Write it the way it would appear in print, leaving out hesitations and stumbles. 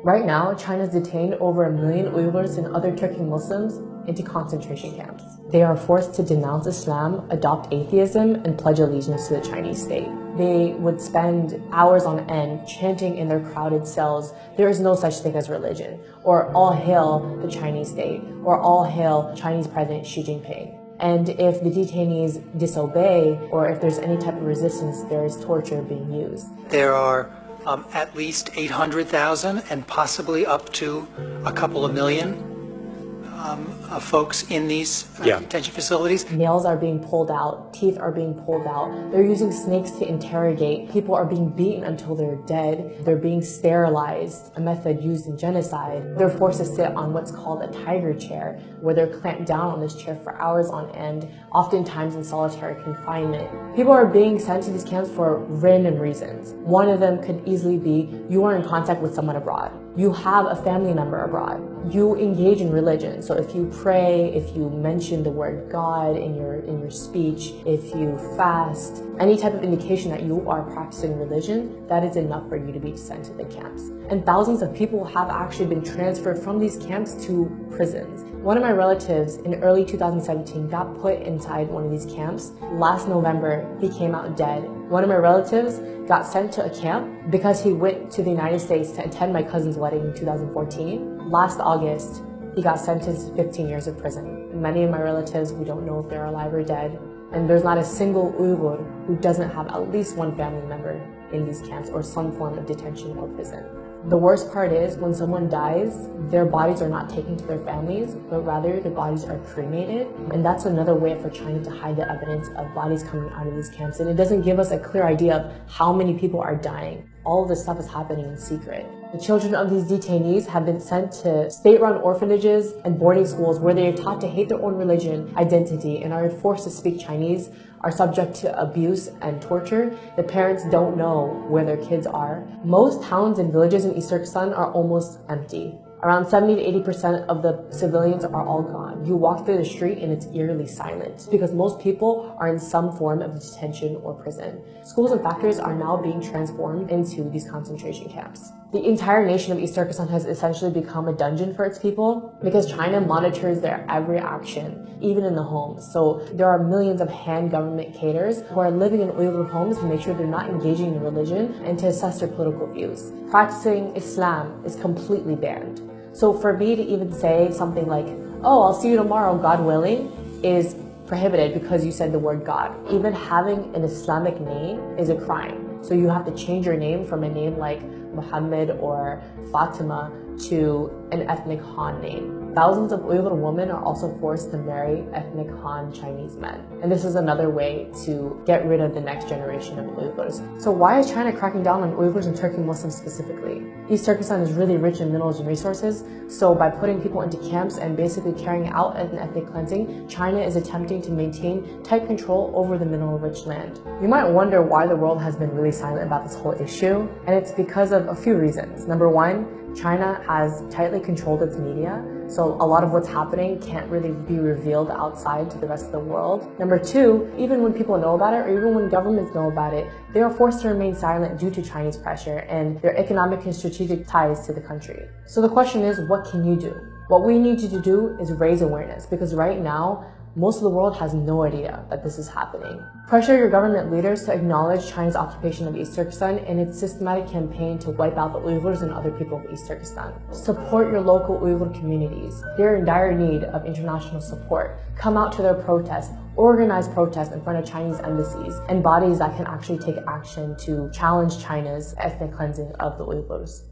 Right now, China's detained over 1 million Uyghurs and other Turkic Muslims into concentration camps. They are forced to denounce Islam, adopt atheism, and pledge allegiance to the Chinese state. They would spend hours on end chanting in their crowded cells, "There is no such thing as religion," or "All hail the Chinese state," or "All hail Chinese President Xi Jinping." And if the detainees disobey, or if there's any type of resistance, there is torture being used. There are at least 800,000 and possibly up to a couple of million folks in these detention facilities. Nails are being pulled out, teeth are being pulled out. They're using snakes to interrogate. People are being beaten until they're dead. They're being sterilized, a method used in genocide. They're forced to sit on what's called a tiger chair, where they're clamped down on this chair for hours on end, oftentimes in solitary confinement. People are being sent to these camps for random reasons. One of them could easily be you are in contact with someone abroad. You have a family member abroad. You engage in religion. So if you pray, if you mention the word God in your speech, if you fast, any type of indication that you are practicing religion, that is enough for you to be sent to the camps. And thousands of people have actually been transferred from these camps to prisons. One of my relatives in early 2017 got put inside one of these camps. Last November, he came out dead. One of my relatives got sent to a camp because he went to the United States to attend my cousin's wedding in 2014. Last August, he got sentenced to 15 years of prison. Many of my relatives, we don't know if they're alive or dead. And there's not a single Uyghur who doesn't have at least one family member in these camps or some form of detention or prison. The worst part is when someone dies, their bodies are not taken to their families, but rather the bodies are cremated. And that's another way for China to hide the evidence of bodies coming out of these camps. And it doesn't give us a clear idea of how many people are dying. All of this stuff is happening in secret. The children of these detainees have been sent to state-run orphanages and boarding schools where they are taught to hate their own religion, identity, and are forced to speak Chinese, are subject to abuse and torture. The parents don't know where their kids are. Most towns and villages in East Turkestan are almost empty. Around 70 to 80% of the civilians are all gone. You walk through the street and it's eerily silent because most people are in some form of detention or prison. Schools and factories are now being transformed into these concentration camps. The entire nation of East Turkestan has essentially become a dungeon for its people because China monitors their every action, even in the homes. So there are millions of Han government cadres who are living in Uyghur homes to make sure they're not engaging in religion and to assess their political views. Practicing Islam is completely banned. So for me to even say something like, "Oh, I'll see you tomorrow, God willing," is prohibited because you said the word God. Even having an Islamic name is a crime. So you have to change your name from a name like Muhammad or Fatima to an ethnic Han name. Thousands of Uyghur women are also forced to marry ethnic Han Chinese men. And this is another way to get rid of the next generation of Uyghurs. So why is China cracking down on Uyghurs and Turkic Muslims specifically? East Turkestan is really rich in minerals and resources, so by putting people into camps and basically carrying out an ethnic cleansing, China is attempting to maintain tight control over the mineral-rich land. You might wonder why the world has been really silent about this whole issue, and it's because of a few reasons. Number one, China has tightly controlled its media, so a lot of what's happening can't really be revealed outside to the rest of the world. Number two, even when people know about it, or even when governments know about it, they are forced to remain silent due to Chinese pressure and their economic and strategic ties to the country. So the question is, what can you do? What we need you to do is raise awareness, because right now, most of the world has no idea that this is happening. Pressure your government leaders to acknowledge China's occupation of East Turkestan and its systematic campaign to wipe out the Uyghurs and other people of East Turkestan. Support your local Uyghur communities. They're in dire need of international support. Come out to their protests. Organize protests in front of Chinese embassies and bodies that can actually take action to challenge China's ethnic cleansing of the Uyghurs.